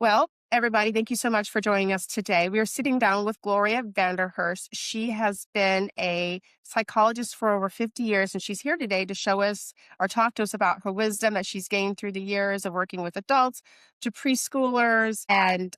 Well, everybody, thank you so much for joining us today. We are sitting down with Gloria Vanderhorst. She has been a psychologist for over 50 years, and she's here today to show us or talk to us about her wisdom that she's gained through the years of working with adults to preschoolers. And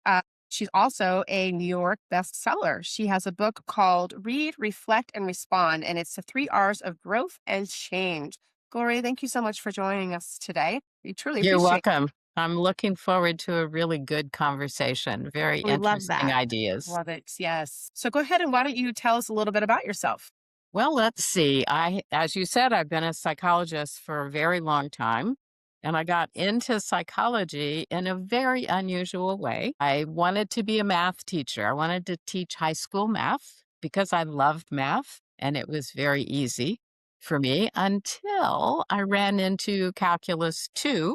she's also a New York bestseller. She has a book called Read, Reflect, and Respond, and it's the 3 R's of growth and change. Gloria, thank you so much for joining us today. We truly You're appreciate it. welcome. I'm looking forward to a really good conversation. Very We love interesting that. ideas. Love it. Yes. So go ahead and why don't you tell us a little bit about yourself? Well, let's see. As you said, I've been a psychologist for a very long time, and I got into psychology in a very unusual way. I wanted to be a math teacher. I wanted to teach high school math because I loved math, and it was very easy for me until I ran into calculus 2.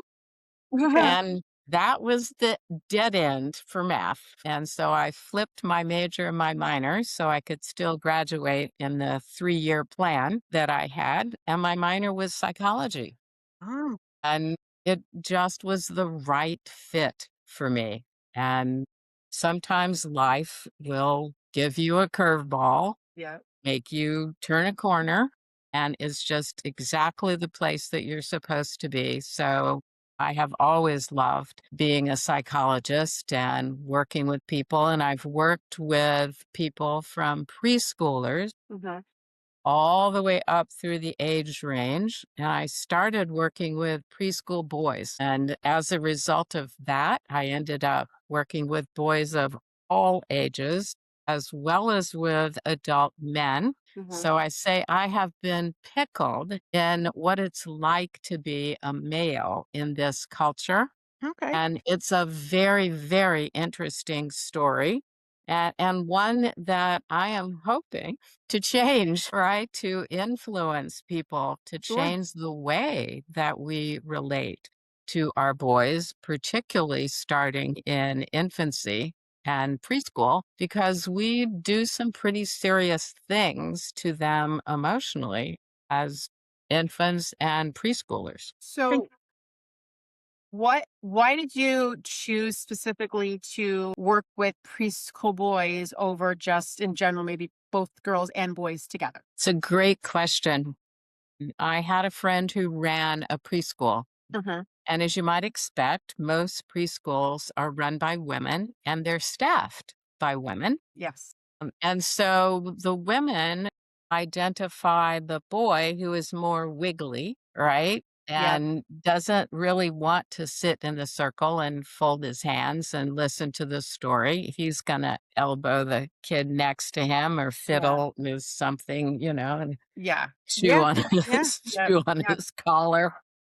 And that was the dead end for math. And so I flipped my major and my minor so I could still graduate in the 3-year plan that I had. And my minor was psychology. Oh, And it just was the right fit for me. And sometimes life will give you a curveball, yeah. make you turn a corner, and it's just exactly the place that you're supposed to be. So I have always loved being a psychologist and working with people. And I've worked with people from preschoolers Mhm. all the way up through the age range. And I started working with preschool boys. And as a result of that, I ended up working with boys of all ages, as well as with adult men. Mhm. So I say I have been pickled in what it's like to be a male in this culture. Okay. And it's a very, very interesting story, and one that I am hoping to change, right? To influence people to Sure. change the way that we relate to our boys, particularly starting in infancy and preschool, because we do some pretty serious things to them emotionally as infants and preschoolers. So why did you choose specifically to work with preschool boys over just in general, maybe both girls and boys together? It's a great question. I had a friend who ran a preschool. Mhm. And as you might expect, most preschools are run by women and they're staffed by women. Yes. And so the women identify the boy who is more wiggly, right? Yep. And doesn't really want to sit in the circle and fold his hands and listen to the story. He's going to elbow the kid next to him or Yeah. fiddle with something, and Yeah. chew Yeah. on Yeah. his Yep. chew on Yep. his collar,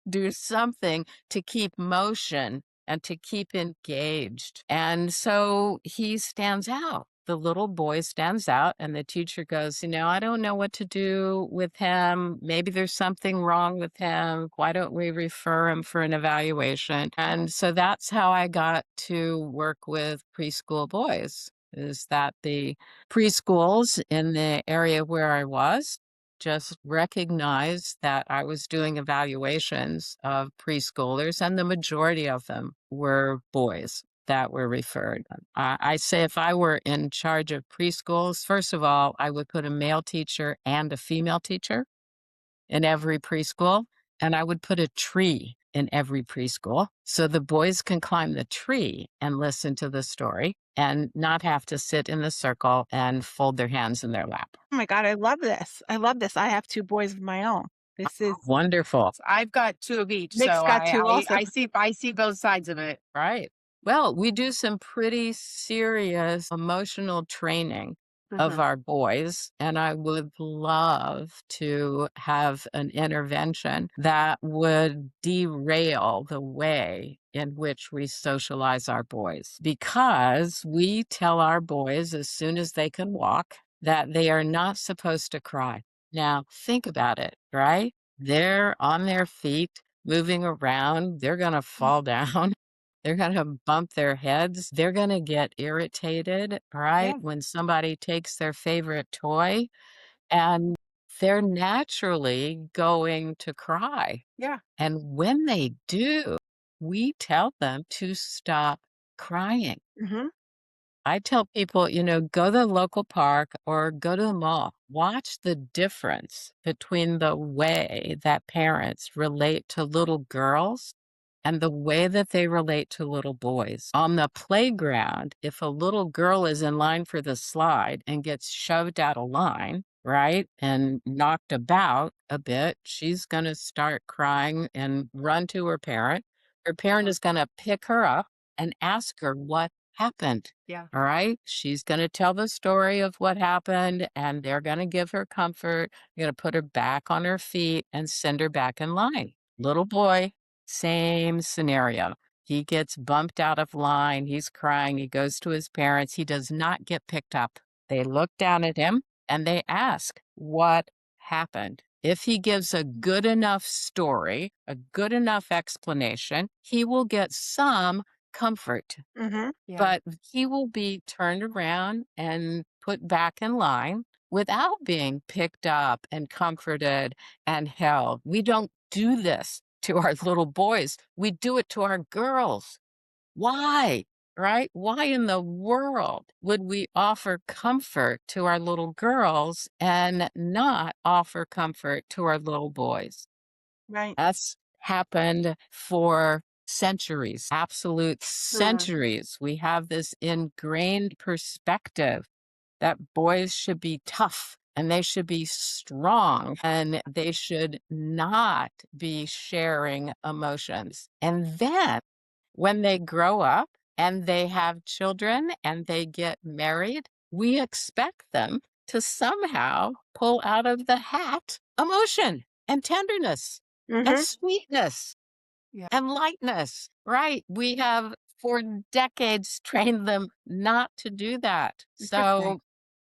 do something to keep motion and to keep engaged. And so he stands out. The little boy stands out, and the teacher goes, I don't know what to do with him. Maybe there's something wrong with him. Why don't we refer him for an evaluation? And so that's how I got to work with preschool boys. Is that the preschools in the area where I was just recognized that I was doing evaluations of preschoolers, and the majority of them were boys that were referred. I say if I were in charge of preschools, first of all, I would put a male teacher and a female teacher in every preschool, and I would put a tree in every preschool so the boys can climb the tree and listen to the story and not have to sit in the circle and fold their hands in their lap. Oh my god, I love this. I love this. I have 2 boys of my own. This is Wonderful. So I've got two of each, Nick's so got 2 also. I see both sides of it. Right. Well, we do some pretty serious emotional training of Mhm. our boys, and I would love to have an intervention that would derail the way in which we socialize our boys, because we tell our boys as soon as they can walk that they are not supposed to cry. Now, think about it, right? They're on their feet, moving around, they're gonna fall down. They're gonna bump their heads. They're gonna get irritated, right, Yeah. when somebody takes their favorite toy, and they're naturally going to cry. Yeah. And when they do, we tell them to stop crying. Mhm. I tell people, go to the local park or go to the mall. Watch the difference between the way that parents relate to little girls and the way that they relate to little boys. On the playground, if a little girl is in line for the slide and gets shoved out of line, right, and knocked about a bit, she's going to start crying and run to her parent. Her parent is going to pick her up and ask her what happened. Yeah. All right. She's going to tell the story of what happened and they're going to give her comfort. They're going to put her back on her feet and send her back in line. Little boy, same scenario. He gets bumped out of line. He's crying. He goes to his parents. He does not get picked up. They look down at him and they ask, what happened? If he gives a good enough story, a good enough explanation, he will get some comfort, Mhm. Yeah. but he will be turned around and put back in line without being picked up and comforted and held. We don't do this to our little boys. We do it to our girls. Why? Right? Why in the world would we offer comfort to our little girls and not offer comfort to our little boys? Right. That's happened for centuries, absolute Mm. centuries. We have this ingrained perspective that boys should be tough and they should be strong and they should not be sharing emotions. And then when they grow up and they have children and they get married, we expect them to somehow pull out of the hat emotion and tenderness and Mhm. sweetness Yeah. and lightness, right? We have for decades trained them not to do that. Interesting. So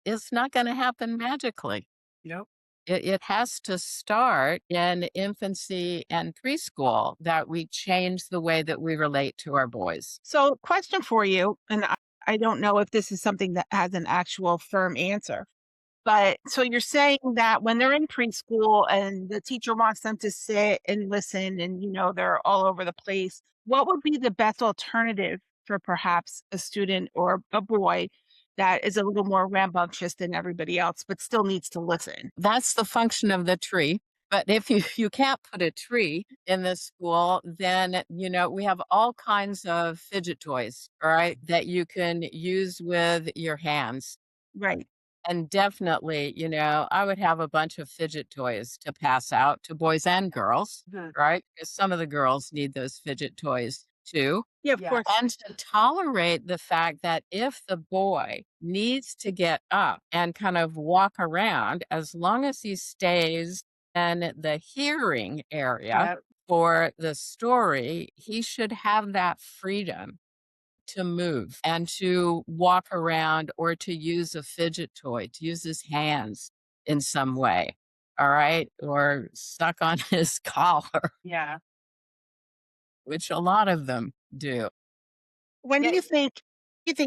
it's not going to happen magically. Nope. It has to start in infancy and preschool that we change the way that we relate to our boys. So, question for you, and I don't know if this is something that has an actual firm answer. But so you're saying that when they're in preschool and the teacher wants them to sit and listen and, they're all over the place, what would be the best alternative for perhaps a student or a boy that is a little more rambunctious than everybody else, but still needs to listen? That's the function of the tree. But if you can't put a tree in the school, then, we have all kinds of fidget toys, all right, that you can use with your hands. Right. And definitely, I would have a bunch of fidget toys to pass out to boys and girls, Mhm. right? Because some of the girls need those fidget toys too. Yeah, of Yeah. course. And to tolerate the fact that if the boy needs to get up and kind of walk around, as long as he stays in the hearing area Yeah. for the story, he should have that freedom to move and to walk around or to use a fidget toy, to use his hands in some way. All right. Or suck on his collar, Yeah. which a lot of them do. When do Yeah. you think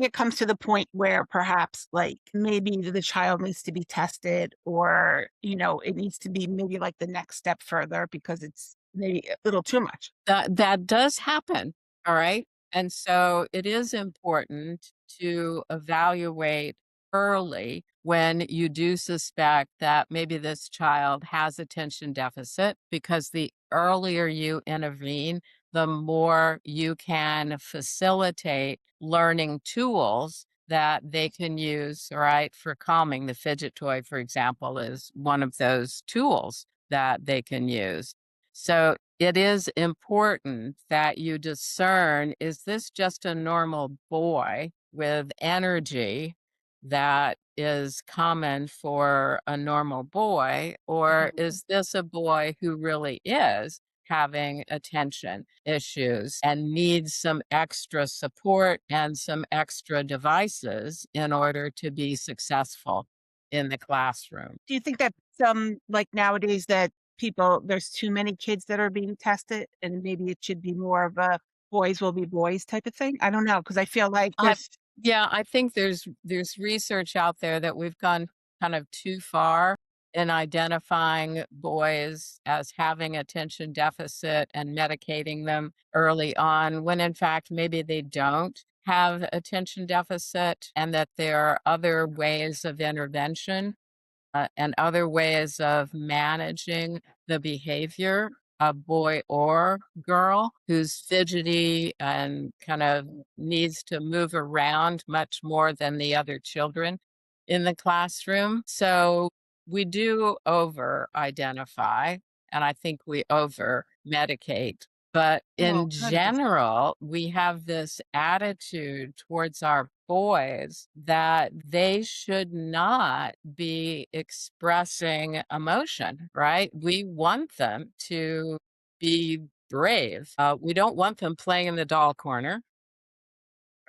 it comes to the point where perhaps like maybe the child needs to be tested or, it needs to be maybe like the next step further because it's maybe a little too much? That does happen. All right. And so it is important to evaluate early when you do suspect that maybe this child has attention deficit, because the earlier you intervene, the more you can facilitate learning tools that they can use, all right, for calming. The fidget toy, for example, is one of those tools that they can use. So it is important that you discern, is this just a normal boy with energy that is common for a normal boy, or Mhm. is this a boy who really is having attention issues and needs some extra support and some extra devices in order to be successful in the classroom? Do you think that some like nowadays that there's too many kids that are being tested and maybe it should be more of a boys will be boys type of thing? I don't know because I feel like I there's Yeah, I think there's research out there that we've gone kind of too far in identifying boys as having attention deficit and medicating them early on when in fact maybe they don't. have attention deficit and that there are other ways of intervention and other ways of managing the behavior of boy or girl who's fidgety and kind of needs to move around much more than the other children in the classroom. So we do over identify, and I think we over medicate. But Oh, in goodness. general, we have this attitude towards our boys that they should not be expressing emotion, right? We want them to be brave. We don't want them playing in the doll corner.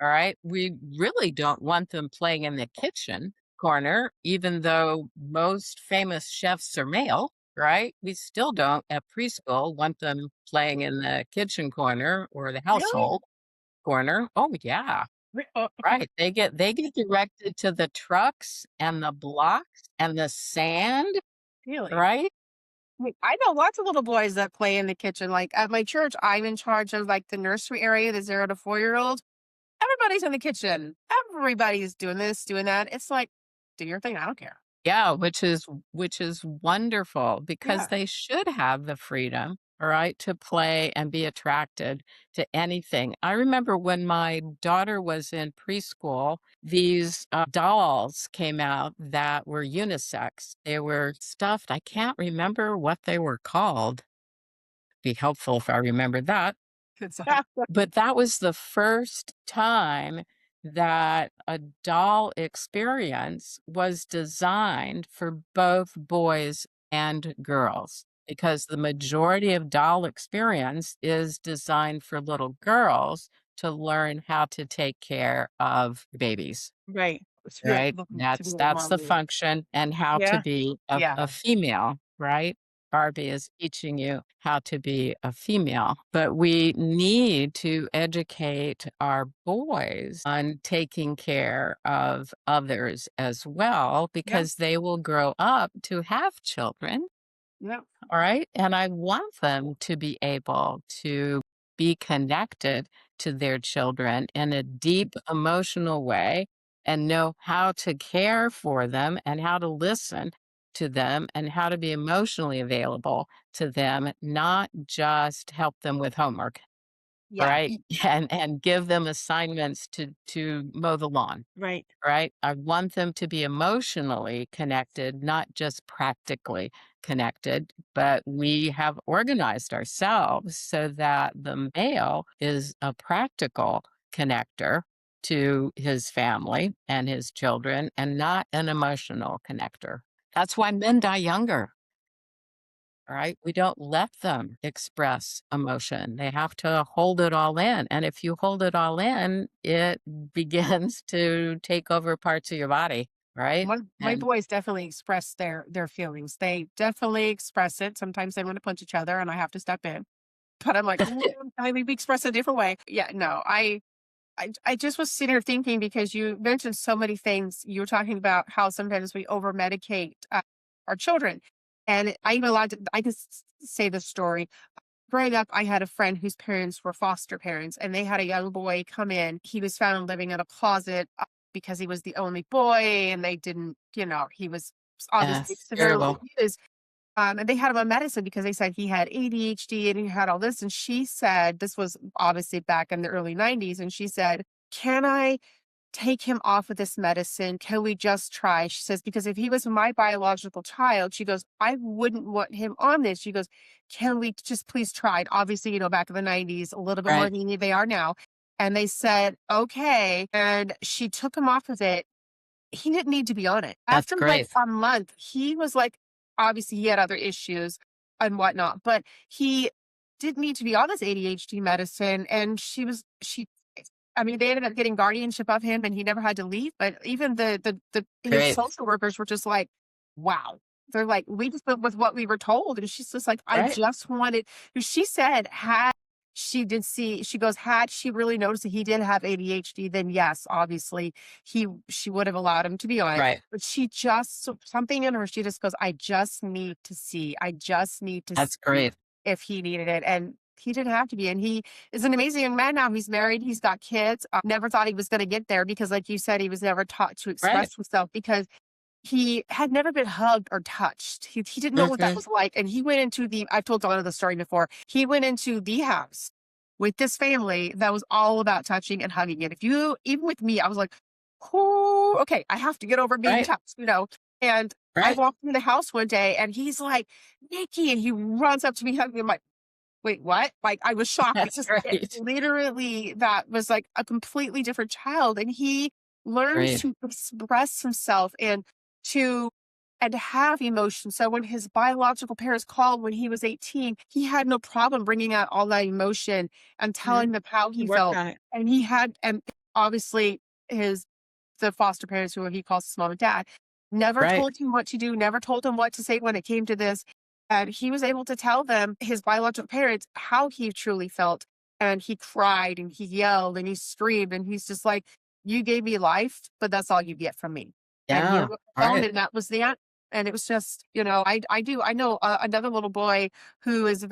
All right. We really don't want them playing in the kitchen corner, even though most famous chefs are male, right? We still don't at preschool want them playing in the kitchen corner or the Really? household corner. Oh, yeah. Oh, okay. Right. They get directed to the trucks and the blocks and the sand, Really? right? I know lots of little boys that play in the kitchen. Like at my church, I'm in charge of like the nursery area, the 0 to 4-year-olds. Everybody's in the kitchen. Everybody's doing this, doing that. It's like, do your thing. I don't care. Yeah, which is wonderful because Yeah. they should have the freedom, all right, to play and be attracted to anything. I remember when my daughter was in preschool, these dolls came out that were unisex. They were stuffed. I can't remember what they were called. Be helpful if I remember that. It's like, But that was the first time that a doll experience was designed for both boys and girls, because the majority of doll experience is designed for little girls to learn how to take care of babies. Right. yeah, Right? looking to be a That's the mom. function and how to Yeah. be a Yeah. female, right? Barbie is teaching you how to be a female, but we need to educate our boys on taking care of others as well, Yeah. because they will grow up to have children, Yeah. all right? And I want them to be able to be connected to their children in a deep emotional way and know how to care for them and how to listen to them and how to be emotionally available to them, not just help them with homework, Yeah. right? And give them assignments to mow the lawn. Right. Right? I want them to be emotionally connected, not just practically connected, but we have organized ourselves so that the male is a practical connector to his family and his children and not an emotional connector. That's why men die younger. All right. We don't let them express emotion. They have to hold it all in. And if you hold it all in, it begins to take over parts of your body. Right. My And boys definitely express their feelings. They definitely express it. Sometimes they want to punch each other and I have to step in. But I'm like, maybe we express it a different way. Yeah, no, I just was sitting here thinking because you mentioned so many things. You were talking about how sometimes we over medicate our children. And I even allowed to, I just say this story. Growing up, I had a friend whose parents were foster parents, and they had a young boy come in. He was found living in a closet because he was the only boy, and they didn't, he was obviously yes, severely terrible. abused. And they had him on medicine because they said he had ADHD and he had all this. And she said, this was obviously back in the early 90s. And she said, can I take him off of this medicine? Can we just try? She says, because if he was my biological child, she goes, I wouldn't want him on this. She goes, can we just please try? And obviously, back in the 90s, a little bit more Right. lenient they are now. And they said, okay. And she took him off of it. He didn't need to be on it. That's After like great. a month, he was like, obviously he had other issues and whatnot, but he didn't need to be on this ADHD medicine. And I mean, they ended up getting guardianship of him and he never had to leave. But even his Great. social workers were just like, wow. They're like, we just went with what we were told. And she's just like, I Right. just wanted, she said, she goes, had she really noticed that he did have ADHD, then yes, obviously she would have allowed him to be on it. Right. But she just, something in her, she just goes, I just need to see. I just need to That's see great. if he needed it. And He didn't have to be. And he is an amazing young man now. He's married, he's got kids. Never thought he was going to get there because, like you said, he was never taught to Right. express himself because he had never been hugged or touched. He didn't know what that Mhm. was like, and he went into the I've told Donna the story before. He went into the house with this family that was all about touching and hugging, and if you even with me, I was like, "Oh, okay, I have to get over being Right. touched," and I Right. walked in the house one day, and he's like, "Nikki," and he runs up to me, hugging me. I'm like, "Wait, what?" Like, I was shocked That's because it right. literally that was, like, a completely different child, and he learns Right. to express himself to and have emotion. So when his biological parents called when he was 18, he had no problem bringing out all that emotion and Mhm. telling them how He he worked felt. on it. And obviously his the foster parents who he calls his mom and dad never Right. told him what to do, never told him what to say when it came to this. And he was able to tell them, his biological parents, how he truly felt. And he cried and he yelled and he screamed. And he's just like, you gave me life, but that's all you get from me. And he Yeah. hung up the phone Right. and that was the end. And it was just, I know another little boy who is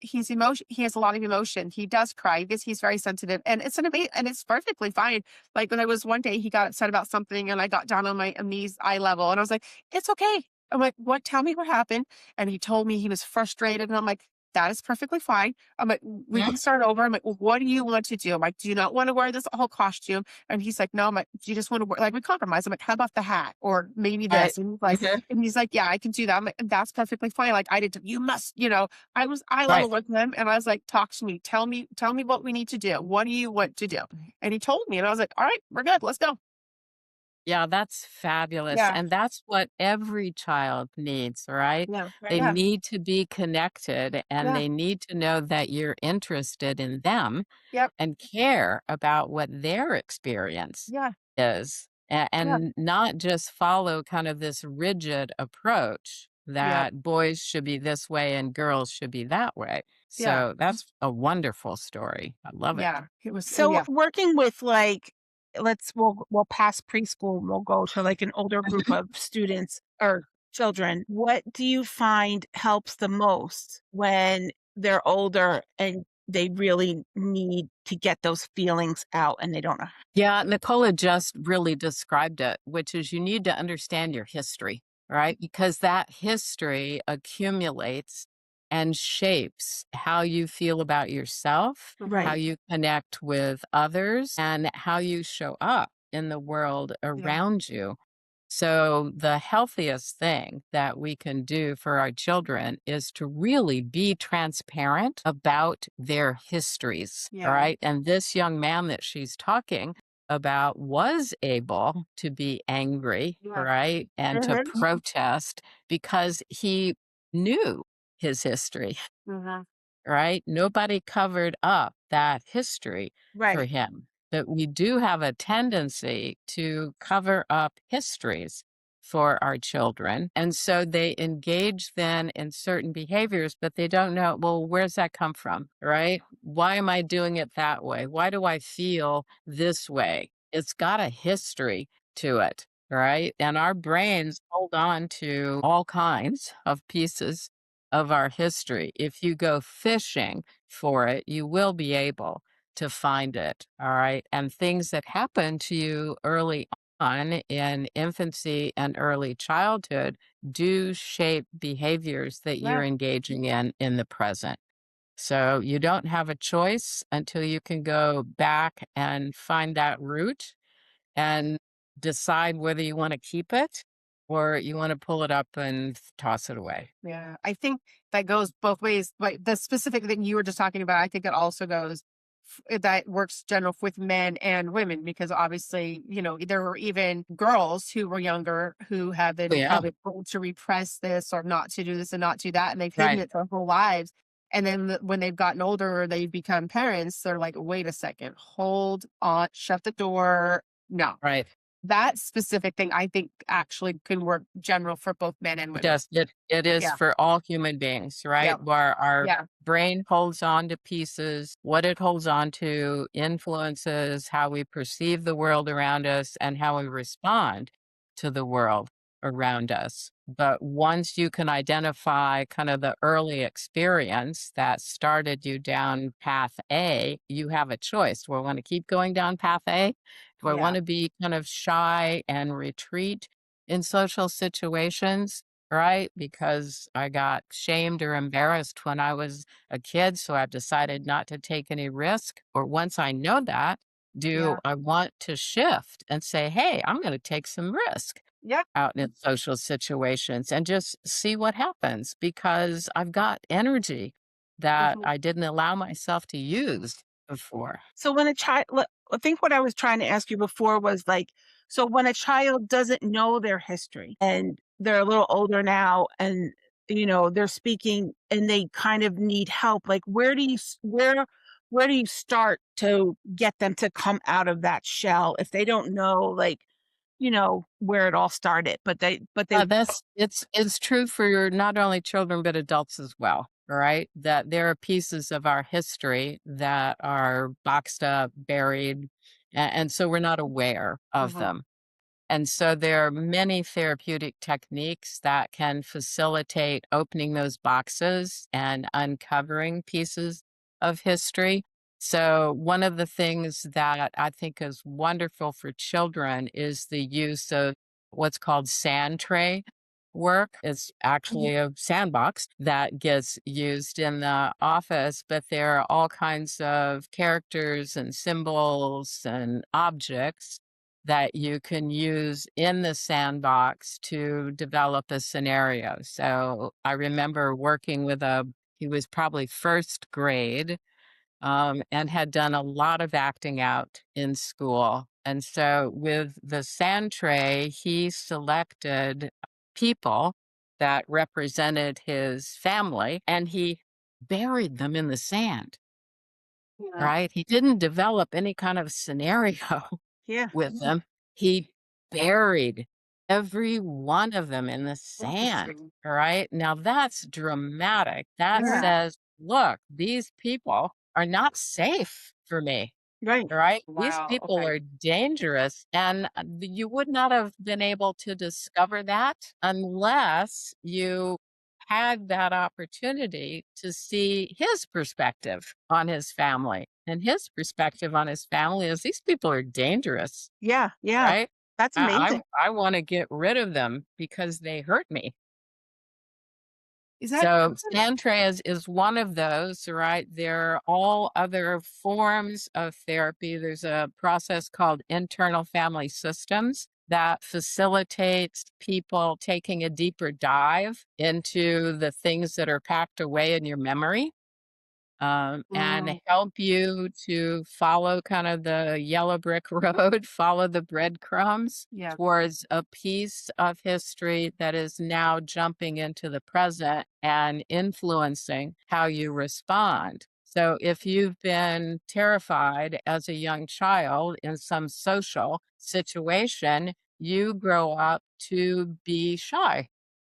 he's emotion. He has a lot of emotion. He does cry because he's very sensitive and and it's perfectly fine. Like when I was one day, he got upset about something and I got down on my knees eye level and I was like, it's okay. I'm like, what? Tell me what happened. And he told me he was frustrated. And I'm like, that is perfectly fine. I'm like, we Mhm. can start over. I'm like, well, what do you want to do? I'm like, do you not want to wear this whole costume? And he's like, no, I'm like, do you just want to wear, like, we compromise. I'm like, how about the hat? Or maybe Right. this. Mhm. And he's like, yeah, I can do that. I'm like, that's perfectly fine. Like, I did, you must, I was eye level Right. with him. And I was like, talk to me. Tell me what we need to do. What do you want to do? And he told me, and I was like, all right, we're good. Let's go. Yeah, that's fabulous. Yeah. And that's what every child needs, right? Yeah. Right. They Yeah. need to be connected and Yeah. they need to know that you're interested in them Yep. and care about what their experience Yeah. is Yeah. and not just follow kind of this rigid approach Yep. that boys should be this way and girls should be that way. Yeah. So that's a wonderful story. I love it. Yeah. It was, So yeah. working with like, we'll pass preschool, we'll go to like an older group of students or children. What do you find helps the most when they're older and they really need to get those feelings out and they don't know? Yeah, Nicola just really described it, which is you need to understand your history, right? Because that history accumulates and shapes how you feel about yourself, how Right. you connect with others, and how you show up in the world Yeah. around you. So, the healthiest thing that we can do for our children is to really be transparent about their histories. All Yeah. right. And this young man that she's talking about was able to be angry, Yeah. right? And to Mhm. protest because he knew his history, Mhm. right? Nobody covered up that history for Right. him. But we do have a tendency to cover up histories for our children. And so they engage then in certain behaviors, but they don't know, well, where's that come from? Right? Why am I doing it that way? Why do I feel this way? It's got a history to it. Right. And our brains hold on to all kinds of pieces of our history. If you go fishing for it, you will be able to find it. All right. And things that happen to you early on in infancy and early childhood do shape behaviors that you're Yeah. engaging in the present. So you don't have a choice until you can go back and find that root and decide whether you want to keep it or you want to pull it up and toss it away. Yeah, I think that goes both ways. Like the specific that you were just talking about, I think it also goes that works general with men and women because obviously, there were even girls who were younger who have Oh, been yeah. probably told to repress this or not to do this and not do that, and they've hidden Right. it their whole lives. And then when they've gotten older or they've become parents, they're like, wait a second, hold on, shut the door. No, Right. that specific thing I think actually can work general for both men and It women. does. It is Yeah. for all human beings, Yeah. right? Where our Yeah. brain holds on to pieces, what it holds on to influences how we perceive the world around us and how we respond to the world around us. But once you can identify kind of the early experience that started you down path A, you have a choice. Do I want to keep going down path A? Do I want Yeah. to be kind of shy and retreat in social situations? Right? Because I got shamed or embarrassed when I was a kid. So I've decided not to take any risk. Or once I know that, do Yeah. I want to shift and say, hey, I'm going to take some risk Yeah. out in social situations and just see what happens because I've got energy that Mhm. I didn't allow myself to use before. So when a child, I think what I was trying to ask you before was like, so when a child doesn't know their history and they're a little older now and they're speaking and they kind of need help, like where do you start to get them to come out of that shell if they don't know, like, where it all started, but they That's it's true for your not only children but adults as well, right? That there are pieces of our history that are boxed up, buried, and so we're not aware of Mhm. them. And so there are many therapeutic techniques that can facilitate opening those boxes and uncovering pieces of history. So, one of the things that I think is wonderful for children is the use of what's called sand tray work. It's Mhm. actually a sandbox that gets used in the office, but there are all kinds of characters and symbols and objects that you can use in the sandbox to develop a scenario. So I remember working with he was probably first grade, and had done a lot of acting out in school. And so with the sand tray, he selected people that represented his family and he buried them in the sand, Yeah. right? He didn't develop any kind of scenario Yeah. with them. He buried every one of them in the sand, Interesting. all right? Now that's dramatic. That Yeah. says, "Look, these people are not safe for me." Right. Right? These Wow. people Okay. are dangerous, and, you would not have been able to discover that unless you had that opportunity to see his perspective on his family, and his perspective on his family is these people are dangerous, Yeah. Yeah. right? That's amazing. I wanna get rid of them because they hurt me. Is that So Santraz is one of those, right? There are all other forms of therapy. There's a process called internal family systems that facilitates people taking a deeper dive into the things that are packed away in your memory, and mm, help you to follow kind of the yellow brick road, follow the breadcrumbs yeah. towards a piece of history that is now jumping into the present and influencing how you respond. So, if you've been terrified as a young child in some social situation, you grow up to be shy,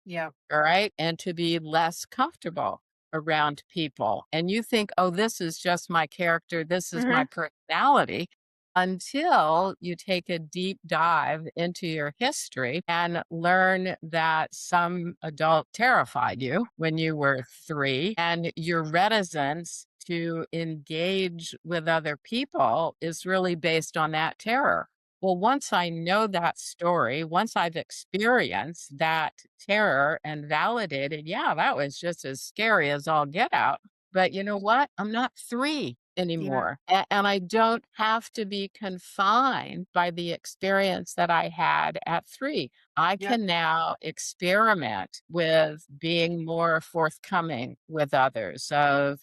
Yeah. all right, and to be less comfortable around people. And you think, oh, this is just my character, this is my Mhm. personality, until you take a deep dive into your history and learn that some adult terrified you when you were 3, and your reticence to engage with other people is really based on that terror. Well, once I know that story, once I've experienced that terror and validated, yeah, that was just as scary as all get out. But you know what? I'm not 3 Yeah. anymore. And I don't have to be confined by the experience that I had at 3. I Yep. can now experiment with being more forthcoming with others, of,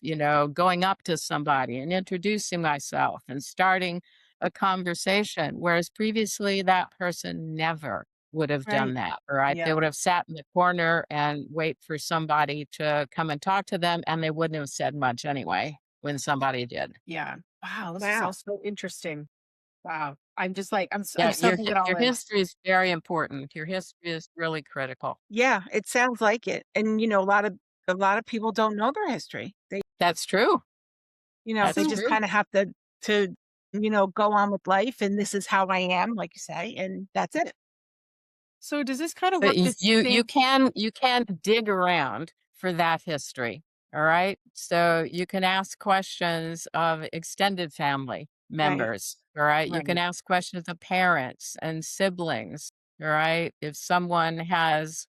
going up to somebody and introducing myself and starting a conversation, whereas previously that person never would have done Right. that, right? They Yeah. would have sat in the corner and wait for somebody to come and talk to them, and they wouldn't have said much anyway when somebody did. Yeah. Wow. This is Wow. all so interesting. Wow. I'm just like, I'm Yeah, soaking it all your in. history is very important. Your history is really critical. Yeah, it sounds like it. And a lot of people don't know their history. They That's true. they That's just true. kind of have to go on with life, and this is how I am, like you say, and that's it. So does this kind of But work the you same? can dig around for that history, all right? So you can ask questions of extended family Right. members, all right? You can Right. ask questions of parents and siblings, all right? If someone has,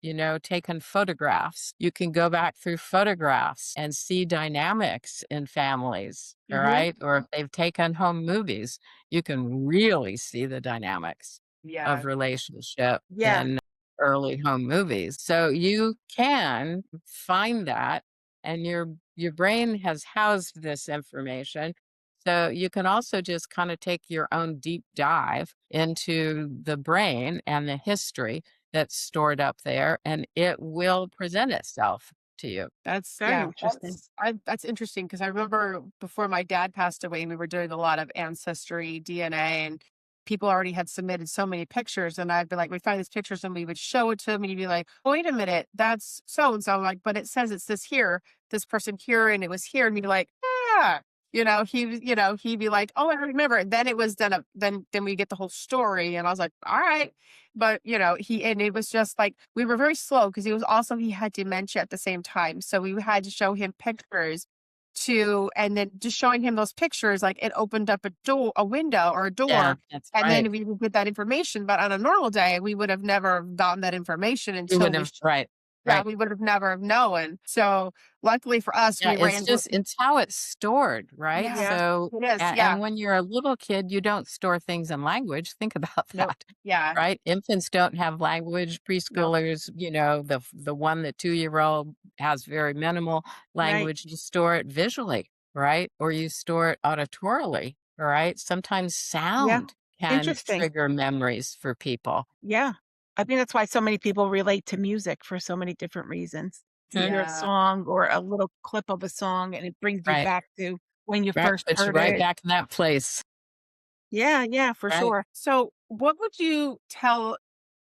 taken photographs, you can go back through photographs and see dynamics in families, all Mhm. right? Or if they've taken home movies, you can really see the dynamics of Yeah, relationship Yeah. in early home movies. So you can find that, and your brain has housed this information. So you can also just kind of take your own deep dive into the brain and the history that's stored up there, and it will present itself to you. that's Very yeah, interesting. that's interesting because I remember before my dad passed away, we were doing a lot of ancestry, DNA, and people already had submitted so many pictures, and I'd be like, we'd find these pictures and we would show it to him, and he'd be like, "Wait a minute, that's so and so." I'm like, "But it says it's this here, this person here, and it was here," and he'd be like, "Yeah." He'd be like, "Oh, I remember." Then it was then we get the whole story, and I was like, "All right." But, and it was just like we were very slow because he had dementia at the same time. So we had to show him pictures and then just showing him those pictures, like it opened up a window or a Yeah, door, that's and right. then we would get that information. But on a normal day, we would have never gotten that information You until would have right, yeah, right. we would have never have known. So luckily for us, Yeah, we it's ran. just it's how it's stored, right? Yeah, Yeah. So, it is. and Yeah. when you're a little kid, you don't store things in language. Think about Nope. that, Yeah. right? Infants don't have language. Nope. Preschoolers, the 1 to 2-year-old has very minimal Right. language. You store it visually, right? Or you store it auditorily, right? Sometimes Yeah. sound can Interesting. trigger memories for people. Yeah. I think that's why so many people relate to music for so many different reasons. You Hmm. hear a Yeah. song or a little clip of a song, and it brings you Right, back to when you right. first Put you heard right it. back in that place, Yeah, yeah, for right? sure. So, what would you tell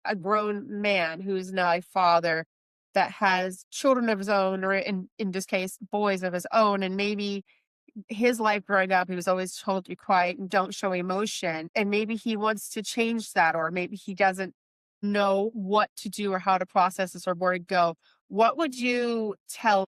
a grown man who's now a father that has children of his own, or in this case, boys of his own, and maybe his life growing up, he was always told to be quiet and don't show emotion, and maybe he wants to change that, or maybe he doesn't know what to do or how to process this or where to go. What would you tell?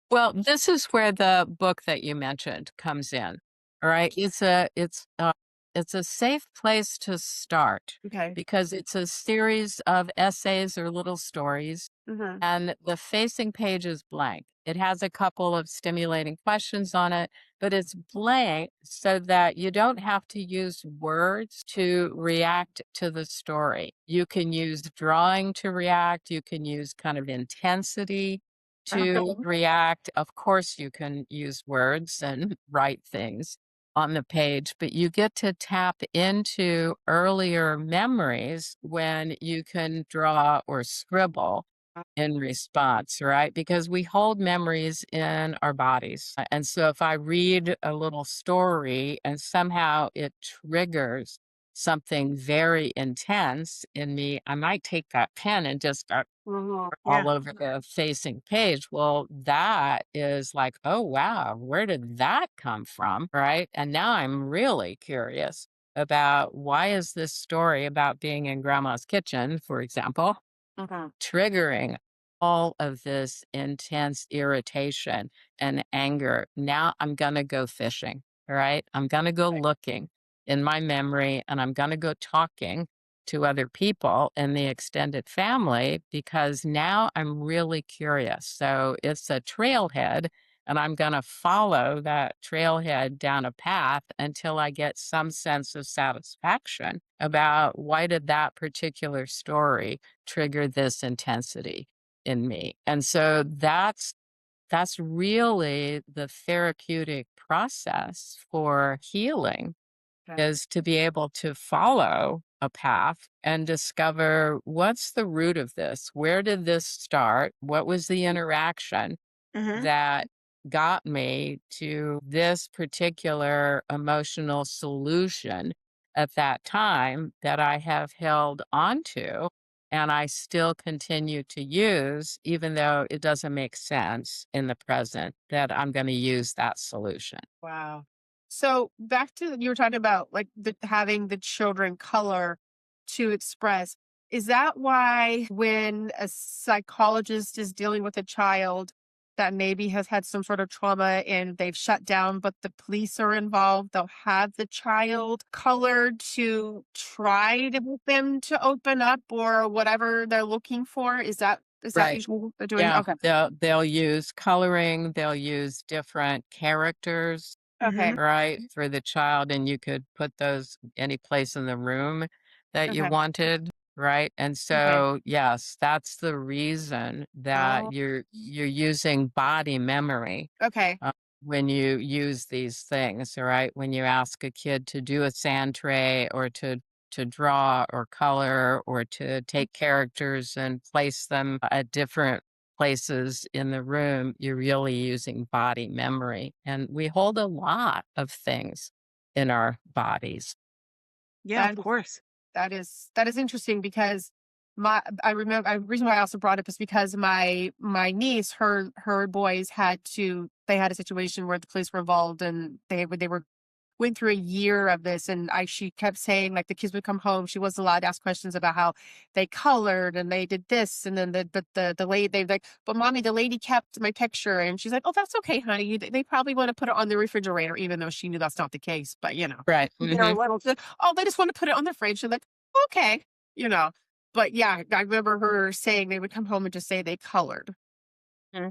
Well, this is where the book that you mentioned comes in. All right. It's a safe place to start Okay. because it's a series of essays or little stories, Hmm. and the facing page is blank. It has a couple of stimulating questions on it, but it's blank so that you don't have to use words to react to the story. You can use drawing to react, you can use kind of intensity to Okay. react. Of course, you can use words and write things on the page, but you get to tap into earlier memories when you can draw or scribble in response, right? Because we hold memories in our bodies. And so if I read a little story and somehow it triggers something very intense in me, I might take that pen and just start Hmm. Yeah. all over the facing page. Well, that is like, oh, wow, where did that come from? Right. And now I'm really curious about why is this story about being in grandma's kitchen, for example, Hmm. triggering all of this intense irritation and anger. Now I'm going to go fishing. All right. I'm going to go looking in my memory, and I'm going to go talking to other people in the extended family because now I'm really curious. So it's a trailhead, and I'm going to follow that trailhead down a path until I get some sense of satisfaction about why did that particular story trigger this intensity in me. And so that's really the therapeutic process for healing, Okay. is to be able to follow a path and discover what's the root of this? Where did this start? What was the interaction Mhm. that got me to this particular emotional solution at that time that I have held onto and I still continue to use, even though it doesn't make sense in the present that I'm going to use that solution. Wow. So back to you were talking about like having the children color to express. Is that why when a psychologist is dealing with a child that maybe has had some sort of trauma and they've shut down, but the police are involved, they'll have the child colored to try to get them to open up or whatever they're looking for? Is that Right. usually what they're doing? Yeah, Okay. they'll use coloring, they'll use different characters, Okay. Mhm. right, for the child, and you could put those any place in the room that you Okay. wanted, right? And Okay. so, yes, that's the reason that Oh, you're using body memory, okay. uh, when you use these things, all right? When you ask a kid to do a sand tray or to draw or color or to take characters and place them at different places in the room, you're really using body memory. And we hold a lot of things in our bodies. Yeah, of That is course. that is interesting because I remember the reason why I also brought it up is because my niece, her boys they had a situation where the police were involved and they were went through a year of this and she kept saying like the kids would come home, she wasn't allowed to ask questions about how they colored and they did this and then the lady they like, but mommy, the lady kept my picture and she's like, oh, that's okay, honey. They probably want to put it on the refrigerator, even though she knew that's not the case. But Right. they're Hmm. little. Oh, they just want to put it on the fridge. And like, okay, you know. But yeah, I remember her saying they would come home and just say they colored. Hmm.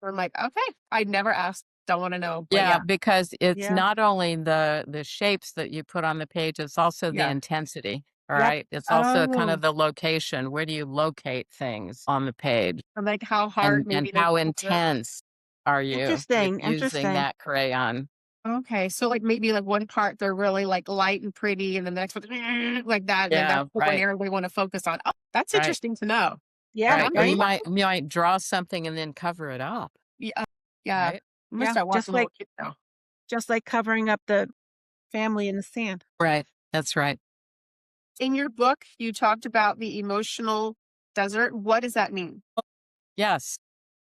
I'm like, okay, I never asked, don't want to know. But Yeah, yeah, because it's Yeah. not only the shapes that you put on the page, it's also the yeah. intensity, all Yep. right? It's also kind Oh, of the location. Where do you locate things on the page? I'm like, how hard And maybe they how want to. intense are you with Interesting, using interesting. that crayon? Okay, so like maybe like one part they're really like light and pretty, and then the next one like that, and then that's Yeah, the one right, area we want to focus on. Oh, that's right, interesting to know. Yeah, And I'm right. gonna Or right? you might draw something and then cover it up, yeah, yeah. right? I'm gonna Yeah, start watching little kids now. just like covering up the family in the sand. Right. That's right. In your book, you talked about the emotional desert. What does that mean? Yes.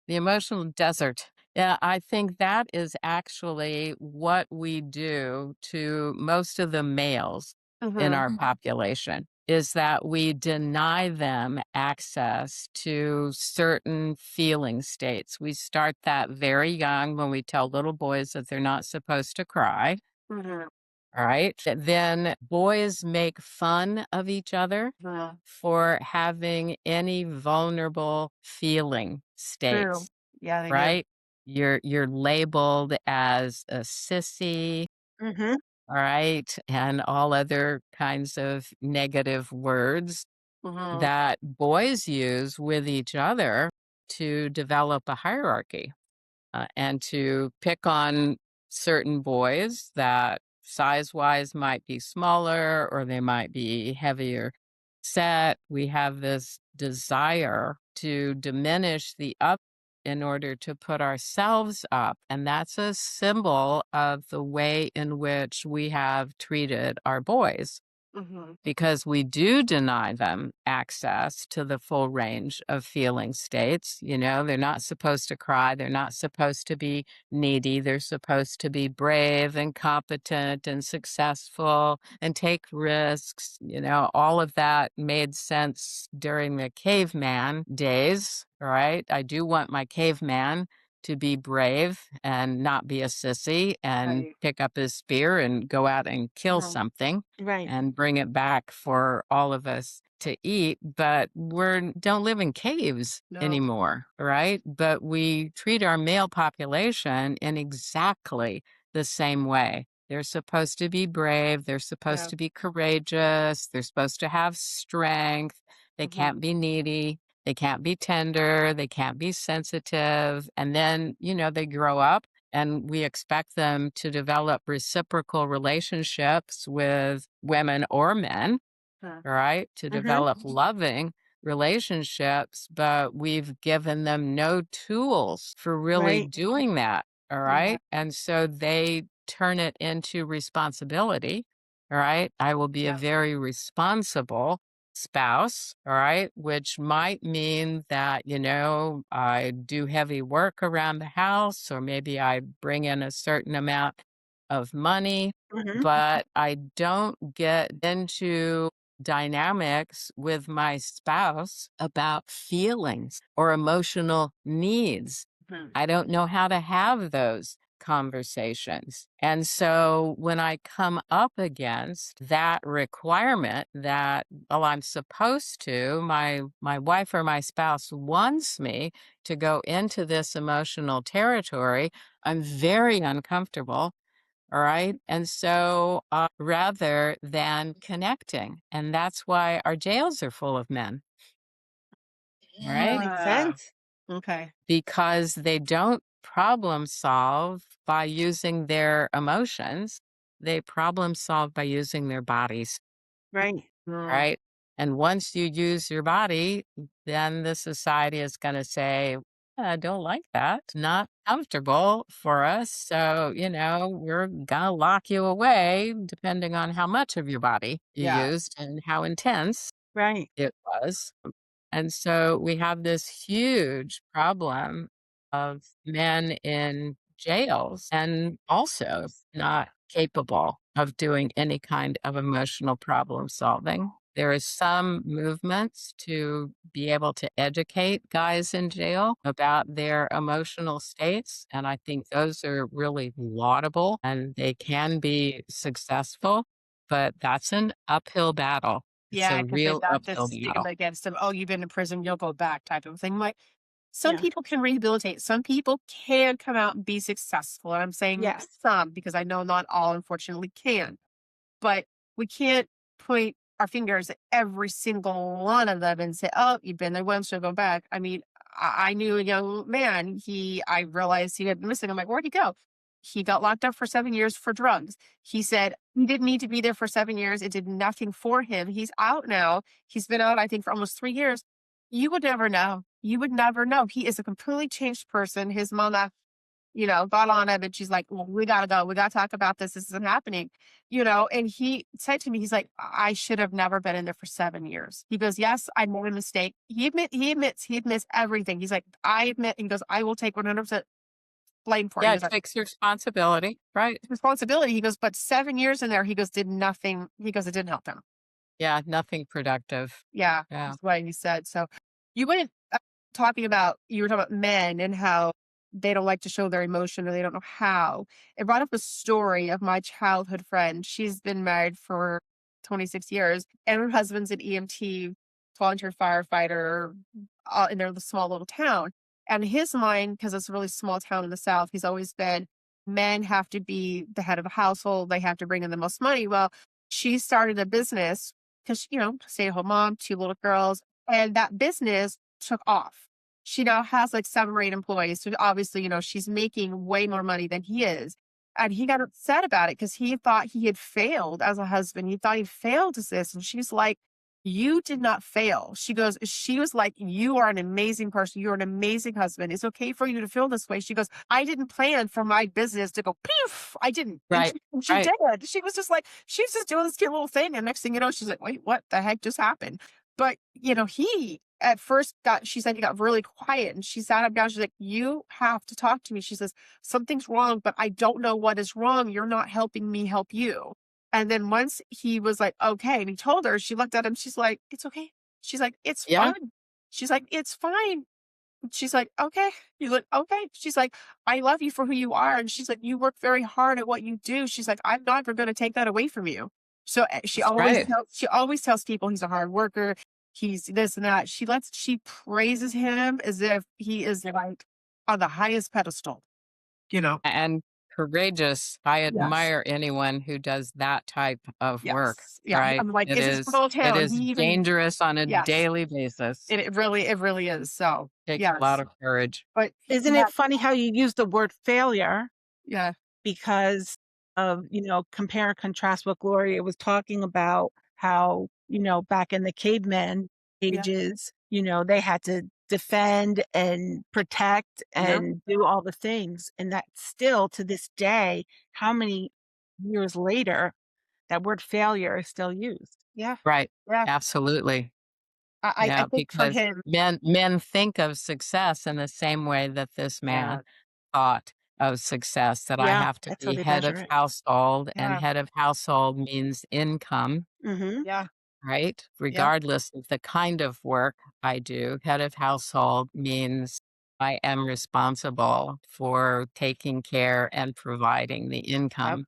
The emotional desert. Yeah, I think that is actually what we do to most of the males in Mhm, our population is that we deny them access to certain feeling states. We start that very young when we tell little boys that they're not supposed to cry. mhm, All right. Then boys make fun of each other mhm. for having any vulnerable feeling True. states, Yeah, they do. right? You're labeled as a sissy, Mhm. all right, and all other kinds of negative words Mhm, that boys use with each other to develop a hierarchy and to pick on certain boys that size wise might be smaller or they might be heavier set. We have this desire to diminish the up in order to put ourselves up. And that's a symbol of the way in which we have treated our boys mhm. because we do deny them access to the full range of feeling states. You know, they're not supposed to cry. They're not supposed to be needy. They're supposed to be brave and competent and successful and take risks. You know, all of that made sense during the caveman days. Right. I do want my caveman to be brave and not be a sissy and Right. pick up his spear and go out and kill Mhm. something Right. and bring it back for all of us to eat, but we don't live in caves No. anymore, right? But we treat our male population in exactly the same way. They're supposed to be brave, they're supposed Yeah. to be courageous, they're supposed to have strength, they Mhm. can't be needy, they can't be tender, they can't be sensitive, and then, they grow up and we expect them to develop reciprocal relationships with women or men, Huh. right? To Mhm. develop loving relationships, but we've given them no tools for really Right. doing that. All Yeah. right. And so they turn it into responsibility. All right. I will be a Yeah. very responsible spouse. All right. Which might mean that, I do heavy work around the house, or maybe I bring in a certain amount of money, Mhm. but I don't get into dynamics with my spouse about feelings or emotional needs. Mhm. I don't know how to have those conversations. And so when I come up against that requirement that, well, I'm supposed to, my wife or my spouse wants me to go into this emotional territory, I'm very uncomfortable. All right. And so rather than connecting, and that's why our jails are full of men. All right. Makes Yeah. sense. Okay. Because they don't problem solve by using their emotions. They problem solve by using their bodies, Right. Mm. right? And once you use your body, then the society is going to say, I don't like that. Not comfortable for us. So, we're going to lock you away depending on how much of your body you Yeah. used and how intense Right. it was. And so we have this huge problem of men in jails and also not capable of doing any kind of emotional problem solving. There is some movements to be able to educate guys in jail about their emotional states. And I think those are really laudable and they can be successful, but that's an uphill battle. It's Yeah, a because they real got this uphill stigma battle. against them. Oh, you've been in prison, you'll go back type of thing. Like some Yeah. people can rehabilitate. Some people can come out and be successful. And I'm saying Yes. some because I know not all unfortunately can. But we can't point our fingers at every single one of them and say, "Oh, you've been there once, so go back." I mean, I knew a young man. I realized he had been missing. I'm like, "Where'd he go?" He got locked up for 7 years for drugs. He said he didn't need to be there for 7 years. It did nothing for him. He's out now. He's been out, I think, for almost 3 years. You would never know. You would never know. He is a completely changed person. His mama got on him and she's like, well, we gotta go. We gotta talk about this. This isn't happening. And he said to me, he's like, I should have never been in there for 7 years. He goes, yes, I made a mistake. He admits everything. He's like, I admit, he goes, I will take 100% blame for it. He Yeah, goes, it takes responsibility, right? it's responsibility. He goes, but 7 years in there, he goes, did nothing. He goes, it didn't help him. Yeah, nothing productive. Yeah, Yeah. that's what he said. So you went you were talking about men and how they don't like to show their emotion or they don't know how. It brought up a story of my childhood friend. She's been married for 26 years and her husband's an EMT, volunteer firefighter in their small little town. And his mind, because it's a really small town in the South, he's always been men have to be the head of a household. They have to bring in the most money. Well, she started a business because, stay at home mom, two little girls, and that business took off. She now has like 7 or 8 employees. So obviously, she's making way more money than he is. And he got upset about it because he thought he had failed as a husband. He thought he failed as this. And she's like, you did not fail. She was like, you are an amazing person. You're an amazing husband. It's okay for you to feel this way. She goes, I didn't plan for my business to go poof. I didn't. And Right. she Right. did. She was just like, she's just doing this cute little thing. And next thing you know, she's like, wait, what the heck just happened? But, he at first she said he got really quiet and she sat him down. She's like, you have to talk to me. She says, something's wrong, but I don't know what is wrong. You're not helping me help you. And then once he was like, okay, and he told her, she looked at him, she's like, it's okay. She's like, it's Yeah. fine. She's like, it's fine. She's like, okay. He's like, okay. She's like, I love you for who you are. And she's like, you work very hard at what you do. She's like, I'm not ever going to take that away from you. So That's right. she always tells people he's a hard worker. He's this and that. She praises him as if he is like on the highest pedestal, you know? And courageous. I Yes. admire anyone who does that type of work, Yes. Yeah. right? I'm like, It it's his is little it town. is He even, dangerous on a yes. daily basis. It really is. So, Takes a lot yes. of courage. But Isn't it funny how you use the word failure yeah. because of, compare and contrast what Gloria was talking about, how, back in the caveman Yeah. ages, they had to defend and protect Yeah. and do all the things. And that still to this day, how many years later, that word failure is still used. Yeah. Right. Yeah. Absolutely. I Yeah, think for because him, men think of success in the same way that this yeah. man thought of success, that I Yeah, have to that's how be they head measure of it. household, and Yeah. head of household means income. Mhm. Yeah. right? Yep. Regardless of the kind of work I do, head of household means I am responsible for taking care and providing the Yep. income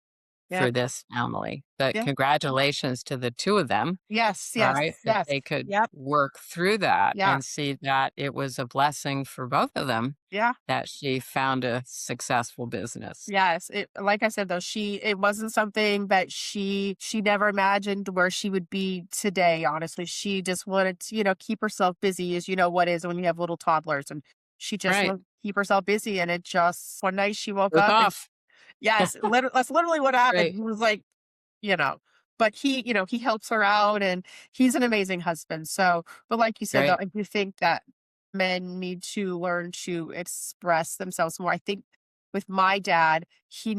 Yep. for this family. But Yeah. congratulations to the 2 of them, Yes. Yes. right? That Yes. they could Yep. work through that Yeah. and see that it was a blessing for both of them Yeah. that she found a successful business. Yes, it like I said though, it wasn't something that she never imagined where she would be today, honestly. She just wanted to, keep herself busy as you know what is when you have little toddlers and she just Right. wanted to keep herself busy and it just one night she woke Took up and off. yes, that's literally what happened. Right. He was like, you know, but he helps her out and he's an amazing husband. So, but like you said though, Right. I do think that men need to learn to express themselves more. I think with my dad, he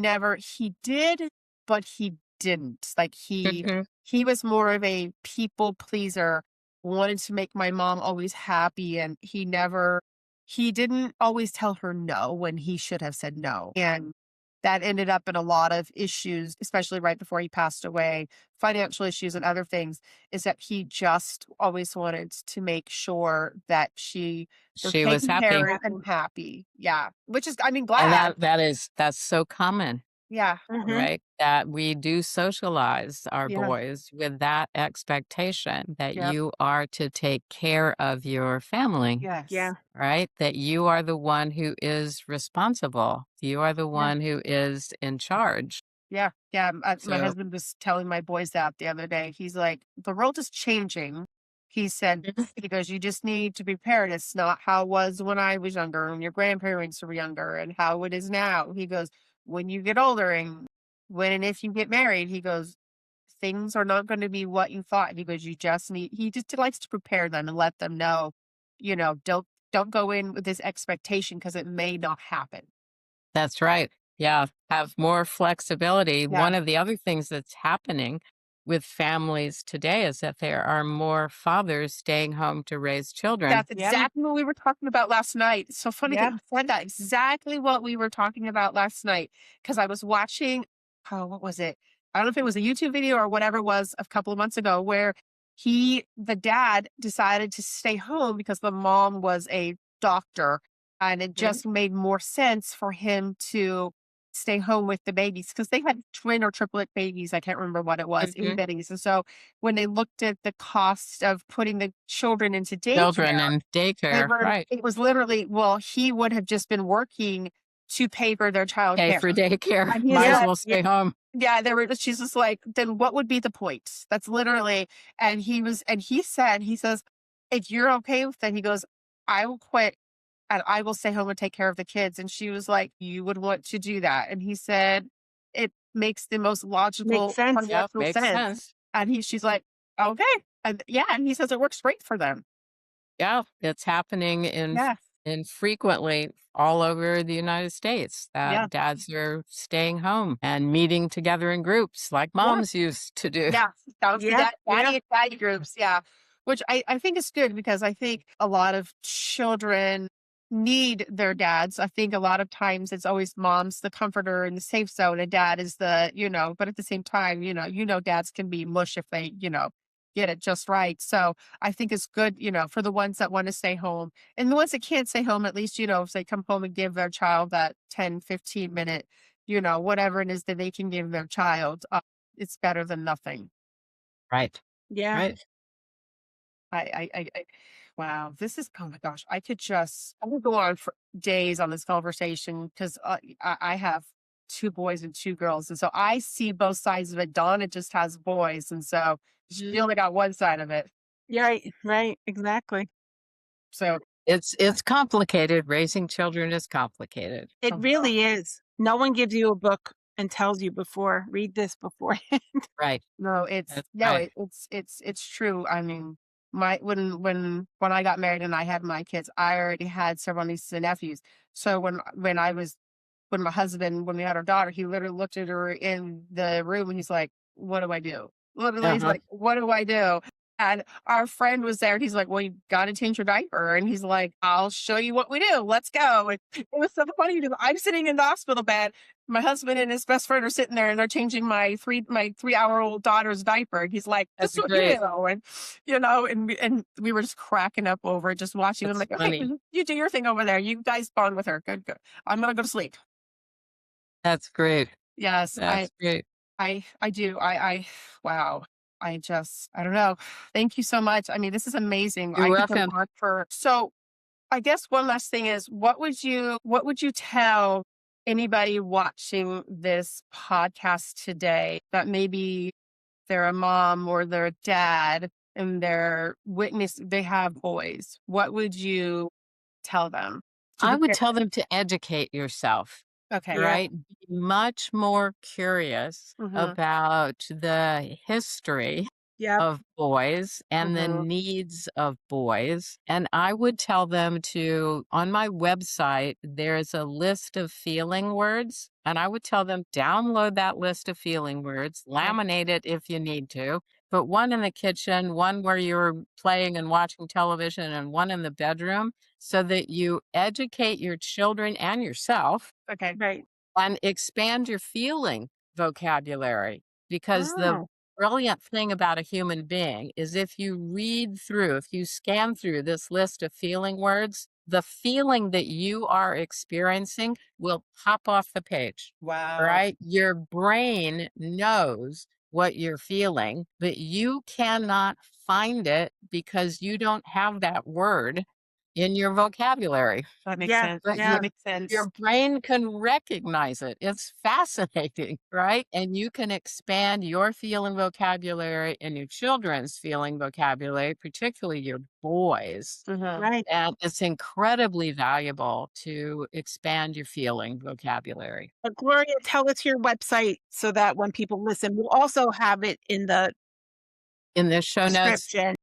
did, but he didn't. Like Mhm. he was more of a people pleaser, wanted to make my mom always happy, and he didn't always tell her no when he should have said no. And that ended up in a lot of issues, especially right before he passed away, financial issues and other things, is that he just always wanted to make sure that they're She was taken care happy. of and happy. Yeah. Which is, I mean, And glad. that's so common, Yeah. Mhm. right? That we do socialize our Yeah. boys with that expectation that Yep. you are to take care of your family, Yes. Yeah. right? That you are the one who is responsible. You are the Yeah. one who is in charge. Yeah. Yeah. My So husband was telling my boys that the other day. He's like, the world is changing. He said, Mhm. he goes, you just need to be prepared. It's not how it was when I was younger and your grandparents were younger and how it is now. He goes, when you get older and when and if you get married, he goes, things are not going to be what you thought. He goes, he just likes to prepare them and let them know, don't go in with this expectation because it may not happen. that's right. Yeah, have more flexibility. Yeah. One of the other things that's happening with families today is that there are more fathers staying home to raise children. That's Yeah. exactly what we were talking about last night. It's so funny that Yep. you said that. Exactly what we were talking about last night. Because I was watching, oh, what was it? I don't know if it was a YouTube video or whatever it was a couple of months ago where the dad decided to stay home because the mom was a doctor. And it Mhm. just made more sense for him to stay home with the babies because they had twin or triplet babies. I can't remember what it was, itty Mhm. bitties. And so when they looked at the cost of putting the children into Children daycare, in daycare, right. it was literally, well, he would have just been working to pay for their Pay childcare. for daycare, And he's might as Yeah. like, well Yeah. stay home. yeah, she's just like, then what would be the point? That's literally, and he says, if you're okay with that, he goes, I will quit and I will stay home and take care of the kids. And she was like, you would want to do that. And he said, it makes the most Makes logical sense. Yep, financial makes sense. sense. And she's like, okay. And yeah, and he says it works great for them. Yeah, it's happening Yes. in frequently all over the United States Yeah. that dads are staying home and meeting together in groups like Yeah. moms used to do. Yeah, down to Yeah. that Yeah. daddy groups, yeah. Which I think is good because I think a lot of children need their dads. I think a lot of times it's always mom's the comforter and the safe zone, and dad is but at the same time, dads can be mush if they, get it just right. So I think it's good, for the ones that want to stay home. And the ones that can't stay home, at least, if they come home and give their child that 10, 15 minute, whatever it is that they can give their child. It's better than nothing. Right, Yeah. right. I wow, this is oh my gosh, I could go on for days on this conversation because I have 2 boys and 2 girls, and so I see both sides of it. Donna just has boys, and so she Mhm. only got one side of it. Yeah, right. Right. Exactly. So, It's complicated. Raising children is complicated. It oh god. really is. No one gives you a book and tells you before, read this before. Right. No, That's right. it's true. I mean, my when I got married and I had my kids, I already had several nieces and nephews. So when my husband when we had our daughter, he literally looked at her in the room and he's like, "What do I do?" Literally, he's Uh-huh. like, "What do I do?" And our friend was there and he's like, "Well, you gotta change your diaper." And he's like, "I'll show you what we do. Let's go." And it was so funny because I'm sitting in the hospital bed. My husband and his best friend are sitting there and they're changing my 3-hour-old daughter's diaper. And he's like, "This That's is what you great. do." And we were just cracking up over it, just watching them That's like, "Okay, funny. you do your thing over there. You guys bond with her. Good, good. I'm gonna go to sleep." That's great. Yes, That's great. I do. Wow. I don't know. Thank you so much. I mean, this is amazing. You're I could go welcome. on for so I guess one last thing is what would you tell anybody watching this podcast today that maybe they're a mom or they're a dad and they have boys? What would you tell them to I would prepare? tell them to educate yourself. Okay. Yeah. Right? Be much more curious Mm-hmm. about the history Yep. of boys and the Mm-hmm. needs of boys. And I would tell them to, on my website, there's a list of feeling words. And I would tell them, download that list of feeling words, Okay. laminate it if you need to, put one in the kitchen, one where you're playing and watching television, and one in the bedroom so that you educate your children and yourself Okay. Right. and expand your feeling vocabulary. Because the Oh, brilliant thing about a human being is if you scan through this list of feeling words, the feeling that you are experiencing will pop off the page, Wow. right? Your brain knows what you're feeling, but you cannot find it because you don't have that word in your vocabulary. That makes yeah. sense. But Yeah. That your makes sense. your brain can recognize it. It's fascinating, right? And you can expand your feeling vocabulary and your children's feeling vocabulary, particularly your boys. Mhm. Right. And it's incredibly valuable to expand your feeling vocabulary. Gloria, tell us your website so that when people listen, we'll also have it in the In the show notes, description.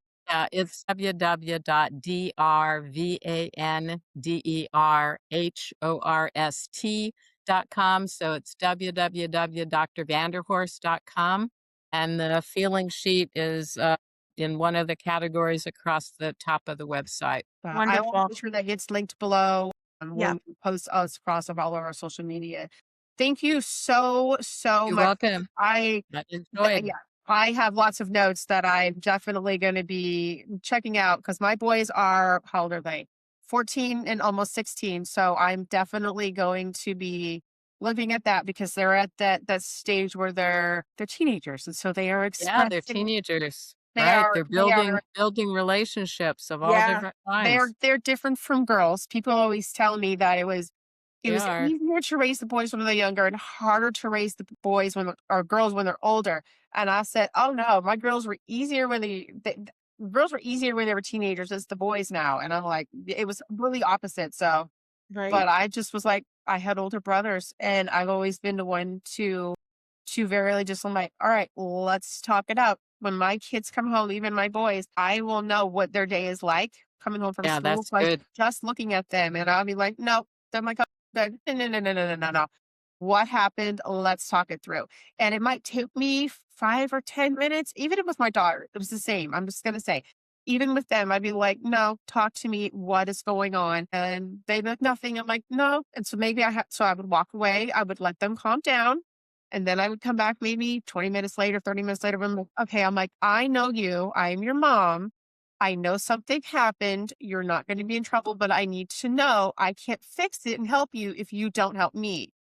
it's www.drvanderhorst.com. So it's www.drvanderhorst.com. And the feeling sheet is in one of the categories across the top of the website. I will Wonderful. make sure that gets linked below Yeah. when we post us across of all of our social media. Thank you so, so You're much. welcome. I I enjoyed. Yeah, I have lots of notes that I'm definitely going to be checking out because my boys are, how old are they? 14 and almost 16. So I'm definitely going to be looking at that because they're at that stage where they're teenagers and so they are Yeah, they're expressing teenagers, they right? are They're they are building relationships of all Yeah. different they're kinds. they're different from girls. People always tell me that it They was are. easier to raise the boys when they're younger and harder to raise the boys or girls when they're older. And I said, "Oh no, my girls were easier when girls were easier when they were teenagers as the boys now." And I'm like, it was really opposite. So, Right. but I just was like, I had older brothers, and I've always been the one to verily just, I'm like, all right, let's talk it up. When my kids come home, even my boys, I will know what their day is like coming home from Yeah, school that's by good. just looking at them. And I'll be like, no, they're my no, no, no, no, no, no, no, no. What happened? Let's talk it through. And it might take me 5 or 10 minutes, even with my daughter. It was the same. I'm just going to say, even with them, I'd be like, no, talk to me. What is going on? And they'd be like, nothing. I'm like, no. And so so I would walk away. I would let them calm down. And then I would come back maybe 20 minutes later, 30 minutes later. I'm like, okay, I'm like, I know you. I'm your mom. I know something happened. You're not going to be in trouble, but I need to know I can't fix it and help you if you don't help me.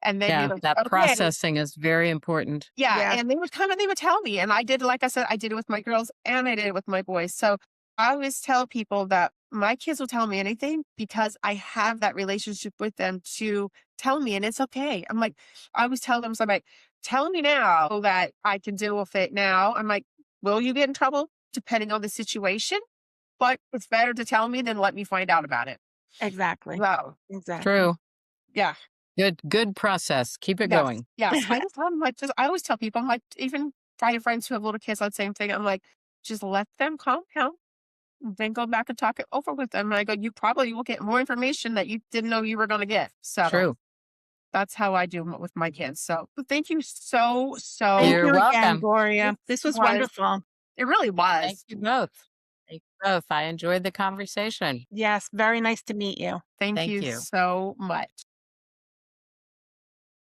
And they'd be Yeah, like, that okay. processing is very important. Yeah, Yeah. and they would come and they would tell me, and I did, like I said, I did it with my girls and I did it with my boys. So I always tell people that my kids will tell me anything because I have that relationship with them to tell me, and it's okay. I'm like, I always tell them, so I'm like, tell me now so that I can deal with it now. I'm like, will you get in trouble? Depending on the situation, but it's better to tell me than let me find out about it. Exactly. So, Exactly. True. yeah. Good process. Keep it Yes, going. yes. I just I'm like, just I always tell people, I'm like, even I have friends who have little kids, that same thing. I'm like, just let them calm down, then go back and talk it over with them. And I go, you probably will get more information that you didn't know you were going to get. So True. that's how I do with my kids. So but thank you so, Thank so. You're you again, welcome. Gloria. This This was was wonderful. It really Thank was. you both. Thank you both. I enjoyed the conversation. Yes, very nice to meet you. Thank Thank you you. so much.